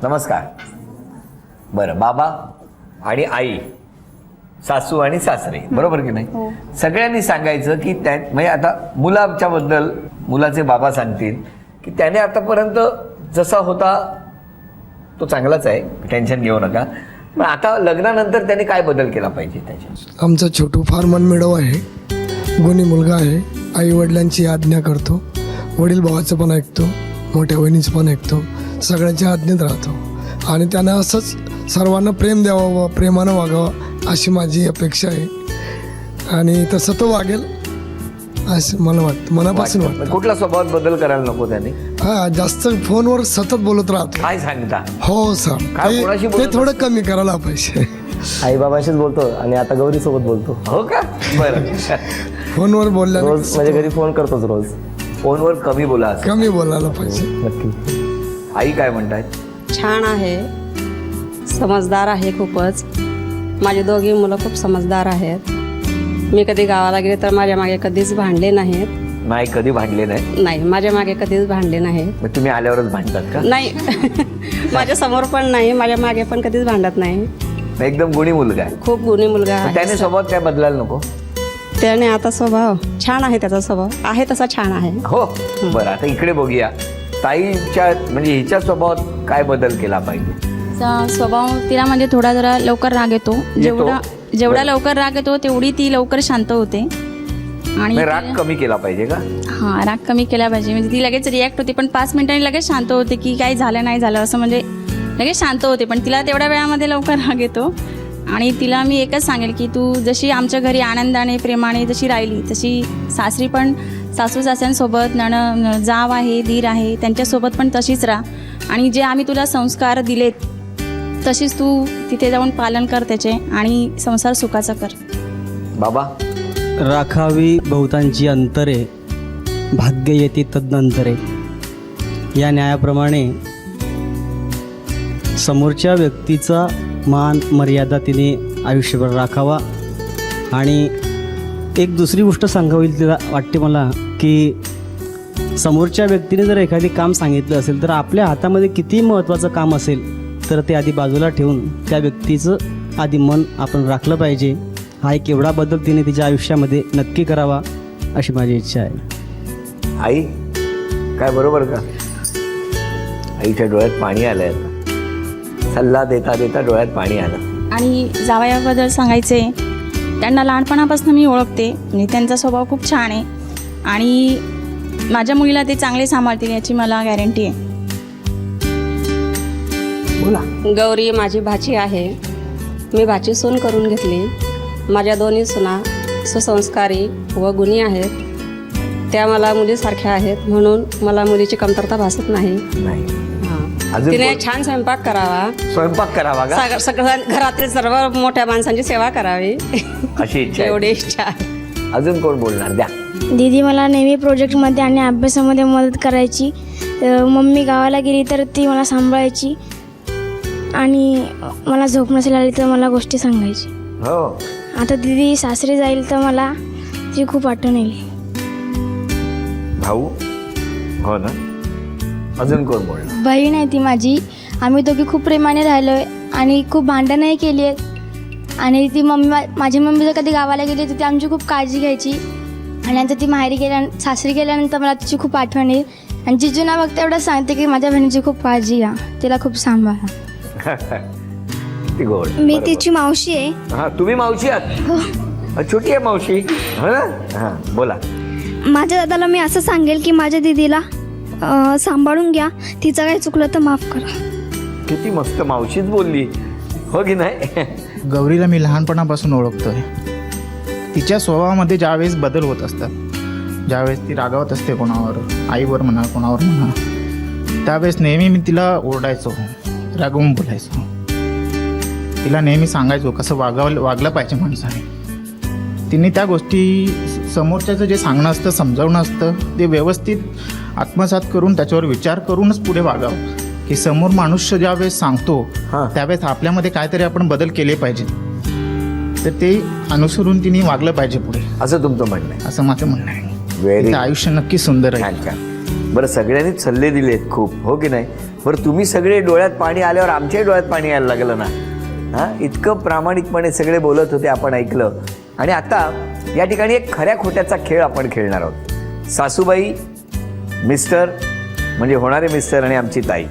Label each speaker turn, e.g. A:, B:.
A: नमस्कार. बरं, बाबा आणि आई, सासू आणि सासरे, बरोबर की नाही? सगळ्यांनी सांगायचं की त्या म्हणजे आता मुलाच्या बद्दल मुलाचे बाबा सांगतील की त्याने आतापर्यंत जसा होता तो चांगलाच आहे, टेन्शन घेऊ नका, पण आता लग्नानंतर त्याने काय बदल केला पाहिजे त्याच्यात?
B: आमचा छोटू फार मनमिळाऊ आहे, गुणी मुलगा आहे. आई वडिलांची आज्ञा करतो, वडील भावाचं पण ऐकतो, मोठ्या बहिणीचं पण ऐकतो, सगळ्यांच्या आज्ञेत राहतो आणि त्यानं असंच सर्वांना प्रेम द्यावं, प्रेमानं वागावं अशी माझी अपेक्षा आहे आणि तसं तो वागेल असं मला वाटतं, मनापासून वाटतं.
A: कुठला स्वभावात बदल करायला नको त्याने?
B: हा, जास्त फोनवर सतत बोलत राहतो.
A: काय सांगता?
B: हो सर,
A: काय कोणाशी
B: ते
A: बोलत
B: थोडं कमी करायला पाहिजे.
C: आई बाबाशीच बोलतो आणि आता गौरी सोबत बोलतो.
A: हो का? बरं.
B: फोनवर बोलल्याने
C: रोज माझ्या घरी फोन करतोच रोज.
A: फोनवर कमी बोला असं.
B: कमी बोलायला पाहिजे.
C: नक्की.
A: आई काय म्हणतात?
D: छान आहे, समजदार आहे खूपच. माझे दोघी मुलं खूप समजदार आहेत. मी कधी गावाला गेले तर माझ्या मागे कधीच भांडले नाहीत.
A: नाही, कधी भांडले नाही?
D: नाही, माझ्या मागे कधीच भांडले नाहीत.
A: मग तुम्ही आल्यावरच भांडतात का?
D: नाही, माझ्या समोर पण नाही, माझ्या मागे पण कधीच भांडत नाही.
A: एकदम गुणी मुलगा आहे.
D: खूप गुणी मुलगा
A: मग त्याने
D: आहे.
A: स्वभाव काय बदलायला नको?
D: त्याने आता स्वभाव छान आहे, त्याचा स्वभाव आहे तसा छान आहे.
A: हो. बरं, आता इकडे बघूया ताईच्या म्हणजे हिच्या स्वभावात काय बदल केला पाहिजे?
E: स्वभाव तिला म्हणजे थोडा जरा लवकर राग येतो. जेवढा लवकर राग येतो तेवढी ती लवकर शांत होते आणि
A: राग कमी केला पाहिजे का?
E: हां, राग कमी केला पाहिजे. म्हणजे ती लगेच रिॲक्ट होते, पण 5 मिनिटांनी लगेच शांत होते की काही झालं नाही झालं असं, म्हणजे लगेच शांत होते. पण तिला तेवढ्या वेळामध्ये लवकर राग येतो आणि तिला मी एकच सांगेल की तू जशी आमच्या घरी आनंदाने प्रेमाने जशी राहिली तशी सासरी पण सासू सासऱ्यांसोबत जाव आहे, दीर आहे, त्यांच्यासोबत पण तशीच राहा आणि जे आम्ही तुला संस्कार दिलेत तशीच तू तिथे जाऊन पालन कर त्याचे आणि संसार सुखाचा कर.
A: बाबा,
F: राखावी बहुतांची अंतरे, भाग्य येते तदनंतरे. या न्यायाप्रमाणे समोरच्या व्यक्तीचा मान मर्यादा तिने आयुष्यभर राखावा. आणि एक दुसरी गोष्ट सांगावी तिला वाटते मला की समोरच्या व्यक्तीने जर एखादी काम सांगितलं असेल तर आपल्या हातामध्ये किती महत्त्वाचं काम असेल तर ते आधी बाजूला ठेवून त्या व्यक्तीचं आधी मन आपण राखलं पाहिजे. हा एक एवढा बदल तिने तिच्या आयुष्यामध्ये नक्की करावा अशी माझी इच्छा आहे.
A: आई काय बरोबर का? आईच्या डोळ्यात पाणी आलंय. सल्ला देता देता डोळ्यात पाणी आलं.
E: आणि जावयाबद्दल सांगायचे, त्यांना लहानपणापासून मी ओळखते आणि त्यांचा स्वभाव खूप छान आहे आणि माझ्या मुलीला ते चांगले सांभाळतील याची मला गॅरंटी आहे.
A: बोला.
D: गौरी माझी भाची आहे. मी भाची सून करून घेतली. माझ्या दोन्ही सुना सुसंस्कारी व गुणी आहेत. त्या मला मुलीसारख्या आहेत म्हणून मला मुलीची कमतरता भासत नाही.
A: अजून
D: तिने छान स्वयंपाक करावा,
A: स्वयंपाक करावा का?
D: सगळ्या घरातले सर्व मोठ्या माणसांची सेवा करावी
A: अशी इच्छा आहे.
D: एवढी इच्छा आहे.
A: अजून कोण बोलणार? द्या.
G: दीदी मला नेहमी प्रोजेक्टमध्ये आणि अभ्यासामध्ये मदत करायची. मम्मी गावाला गेली तर ती मला सांभाळायची आणि मला झोप नसेल आली तर मला गोष्टी सांगायची.
A: हो.
G: आता दीदी सासरी जाईल तर मला ती खूप आठवण येईल.
A: भाऊ? हो ना. अजून कोण बोलणार?
G: बहीण आहे ती माझी. आम्ही दोघी खूप प्रेमाने राहिलो आहे आणि खूप भांडणंही केली आहेत आणि ती माझी मम्मी जर कधी गावाला गेली तर ती आमची खूप काळजी घ्यायची आणि नंतर ती माहेरी सासरी गेल्यानंतर मला तिची खूप आठवण येईल आणि जिजूंना फक्त एवढं सांगते की माझ्या बहिणीची खूप काळजी घ्या, तिला खूप सांभाळा.
A: ती गोड.
G: मी तिची मावशी आहे.
A: हा, तुम्ही मावशी आहात? छोटी आहे मावशी, हो ना? हा, बोला.
G: माझ्या दादाला मी असं सांगेल की माझ्या दीदीला सांभाळून घ्या, तिचं काही चुकलं तर माफ करा.
A: किती मस्त मावशीच बोलली, हो की नाही?
H: गौरीला मी लहानपणापासून ओळखतोय. तिच्या स्वभावामध्ये ज्यावेळेस बदल होत असतात, ज्यावेळेस ती रागावत असते कोणावर, आईवर म्हणा कोणावर म्हणा, त्यावेळेस नेहमी मी तिला ओरडायचो, रागवून बोलायचो. तिला नेहमी सांगायचो कसं वागलं पाहिजे माणसाने. तिने त्या गोष्टी समोरच्याचं जे सांगणं असतं, समजावणं असतं, ते व्यवस्थित आत्मसात करून त्याच्यावर विचार करूनच पुढे वागावं. की समोर मनुष्य ज्यावेळेस सांगतो त्यावेळेस आपल्यामध्ये काहीतरी आपण बदल केले पाहिजे, तर ते अनुसरून तिने वागलं पाहिजे पुढे,
A: असं तुमचं म्हणणं आहे?
H: असं माझं म्हणणं आहे.
A: व्हेरी
H: आयुष्य नक्की सुंदर आहे.
A: छान छान. बरं, सगळ्यांनीच सल्ले दिलेत खूप, हो की नाही? बरं तुम्ही सगळे डोळ्यात पाणी आल्यावर आमच्याही डोळ्यात पाणी यायला लागलं ना. हां, इतकं प्रामाणिकपणे सगळे बोलत होते, आपण ऐकलं. आणि आता या ठिकाणी एक खऱ्या खोट्याचा खेळ आपण खेळणार आहोत. सासूबाई, मिस्टर म्हणजे होणारे मिस्टर आणि आमची ताई